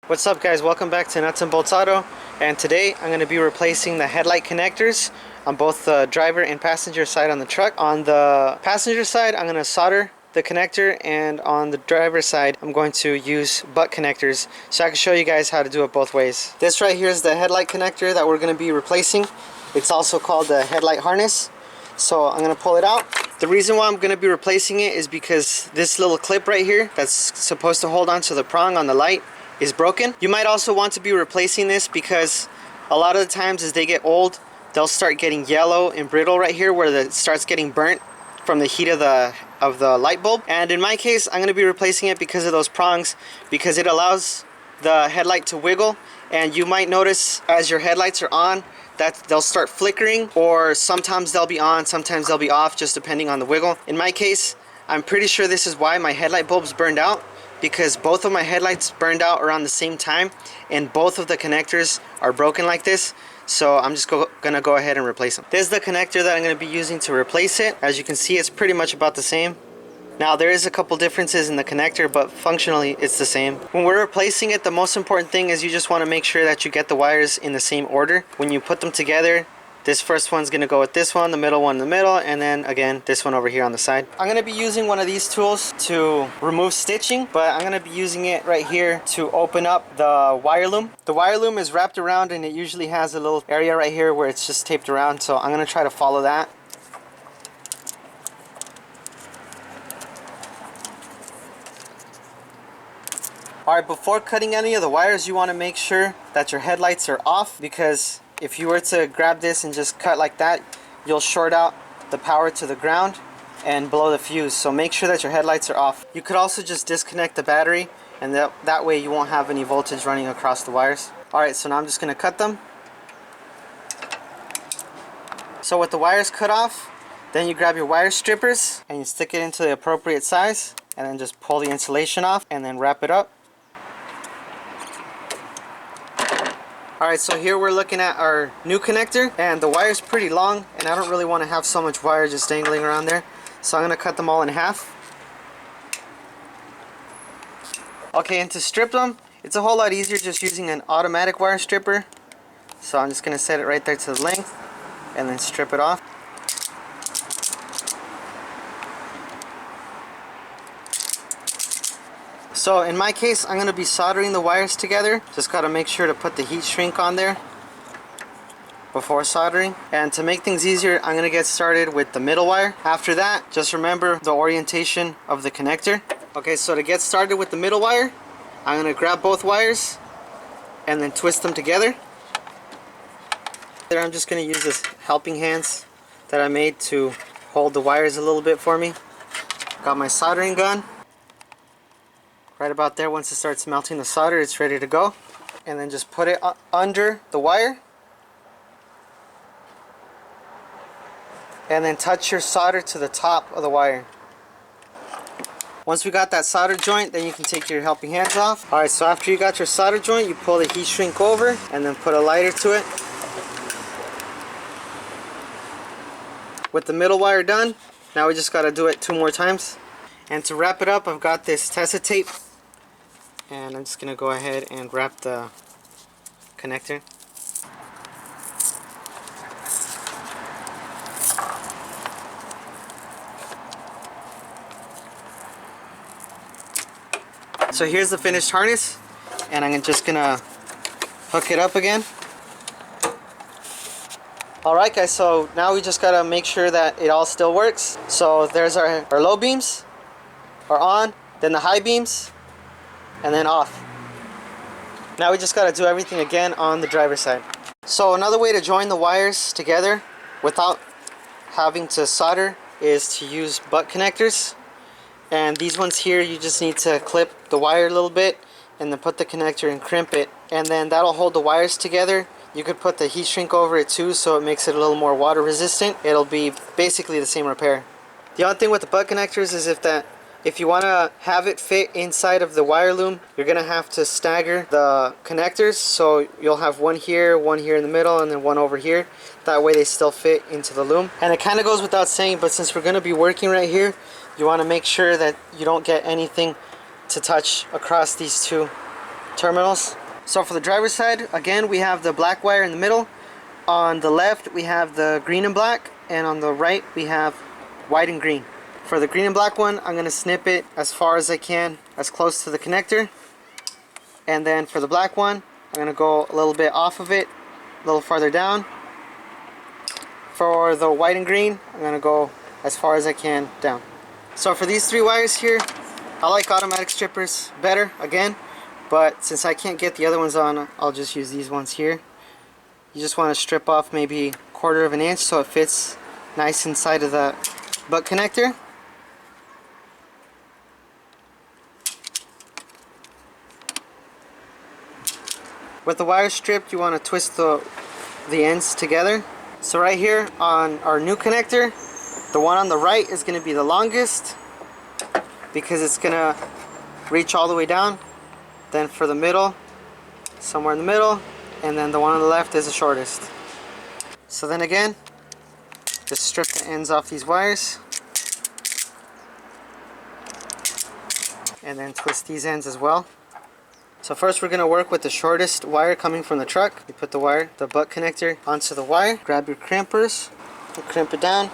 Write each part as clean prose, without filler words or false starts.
What's up guys, welcome back to Nuts and Bolts Auto, and today I'm going to be replacing the headlight connectors on both the driver and passenger side on the truck. On the passenger side I'm going to solder the connector, and on the driver's side I'm going to use butt connectors so I can show you guys how to do it both ways. This right here is the headlight connector that we're going to be replacing. It's also called the headlight harness. So I'm going to pull it out. The reason why I'm going to be replacing it is because this little clip right here that's supposed to hold on to the prong on the light is broken. You might also want to be replacing this because a lot of the times as they get old, they'll start getting yellow and brittle right here where it starts getting burnt from the heat of the light bulb. And in my case, I'm going to be replacing it because of those prongs, because it allows the headlight to wiggle, and you might notice as your headlights are on that they'll start flickering, or sometimes they'll be on, sometimes they'll be off, just depending on the wiggle. In my case, I'm pretty sure this is why my headlight bulbs burned out, because both of my headlights burned out around the same time and both of the connectors are broken like this. So I'm just gonna go ahead and replace them. This is the connector that I'm gonna be using to replace it. As you can see, it's pretty much about the same. Now there is a couple differences in the connector, but functionally it's the same. When we're replacing it, the most important thing is you just want to make sure that you get the wires in the same order. When you put them together, this first one's going to go with this one, the middle one in the middle, and then again this one over here on the side. I'm going to be using one of these tools to remove stitching, but I'm going to be using it right here to open up the wire loom. The wire loom is wrapped around and it usually has a little area right here where it's just taped around, so I'm going to try to follow that. Alright, before cutting any of the wires, you want to make sure that your headlights are off, because if you were to grab this and just cut like that, you'll short out the power to the ground and blow the fuse. So make sure that your headlights are off. You could also just disconnect the battery, and that way you won't have any voltage running across the wires. Alright, so now I'm just going to cut them. So with the wires cut off, then you grab your wire strippers and you stick it into the appropriate size, and then just pull the insulation off and then wrap it up. Alright, so here we're looking at our new connector, and the wire's pretty long and I don't really want to have so much wire just dangling around there, so I'm going to cut them all in half. Okay, and to strip them, it's a whole lot easier just using an automatic wire stripper. So I'm just going to set it right there to the length and then strip it off. So in my case, I'm going to be soldering the wires together. Just got to make sure to put the heat shrink on there before soldering. And to make things easier, I'm going to get started with the middle wire. After that, just remember the orientation of the connector. Okay, so to get started with the middle wire, I'm going to grab both wires and then twist them together. There, I'm just going to use this helping hands that I made to hold the wires a little bit for me. Got my soldering gun. Right about there, once it starts melting the solder, it's ready to go. And then just put it under the wire. And then touch your solder to the top of the wire. Once we got that solder joint, then you can take your helping hands off. Alright, so after you got your solder joint, you pull the heat shrink over and then put a lighter to it. With the middle wire done, now we just got to do it 2 more times. And to wrap it up, I've got this Tessa tape, and I'm just going to go ahead and wrap the connector. So here's the finished harness, and I'm just going to hook it up again. Alright guys, so now we just got to make sure that it all still works. So there's our low beams are on, then the high beams, and then off. Now we just got to do everything again on the driver's side. So another way to join the wires together without having to solder is to use butt connectors. And these ones here, you just need to clip the wire a little bit and then put the connector and crimp it, and then that'll hold the wires together. You could put the heat shrink over it too, so it makes it a little more water resistant. It'll be basically the same repair. The only thing with the butt connectors is if you want to have it fit inside of the wire loom, you're going to have to stagger the connectors. So you'll have one here in the middle, and then one over here. That way they still fit into the loom. And it kind of goes without saying, but since we're going to be working right here, you want to make sure that you don't get anything to touch across these two terminals. So for the driver's side, again, we have the black wire in the middle. On the left, we have the green and black, and on the right, we have white and green. For the green and black one, I'm going to snip it as far as I can, as close to the connector. And then for the black one, I'm going to go a little bit off of it, a little farther down. For the white and green, I'm going to go as far as I can down. So for these 3 wires here, I like automatic strippers better, again. But since I can't get the other ones on, I'll just use these ones here. You just want to strip off maybe 1/4 of an inch so it fits nice inside of the butt connector. With the wire stripped, you want to twist the ends together. So right here on our new connector, the one on the right is going to be the longest because it's going to reach all the way down. Then for the middle, somewhere in the middle, and then the one on the left is the shortest. So then again, just strip the ends off these wires and then twist these ends as well. So first we're going to work with the shortest wire coming from the truck. You put the butt connector onto the wire, grab your crimpers, and crimp it down.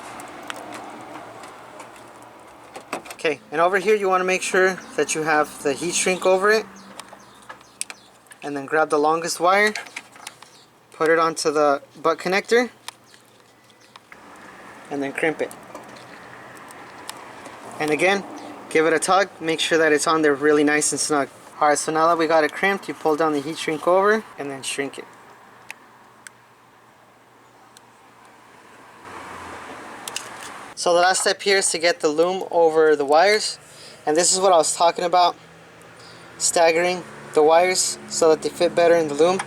Okay, and over here you want to make sure that you have the heat shrink over it. And then grab the longest wire, put it onto the butt connector, and then crimp it. And again, give it a tug, make sure that it's on there really nice and snug. Alright, so now that we got it crimped, you pull down the heat shrink over and then shrink it. So the last step here is to get the loom over the wires, and this is what I was talking about, staggering the wires so that they fit better in the loom.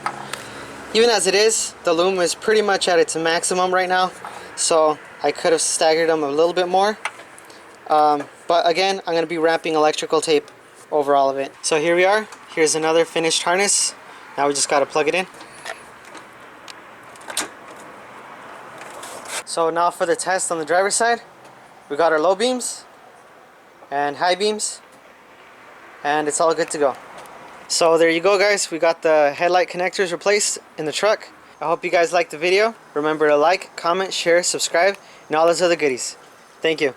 Even as it is, the loom is pretty much at its maximum right now, so I could have staggered them a little bit more. But again, I'm going to be wrapping electrical tape over all of it. So here we are. Here's another finished harness. Now we just got to plug it in. So now for the test on the driver's side, we got our low beams and high beams, and it's all good to go. So there you go, guys. We got the headlight connectors replaced in the truck. I hope you guys liked the video. Remember to like, comment, share, subscribe, and all those other goodies. Thank you.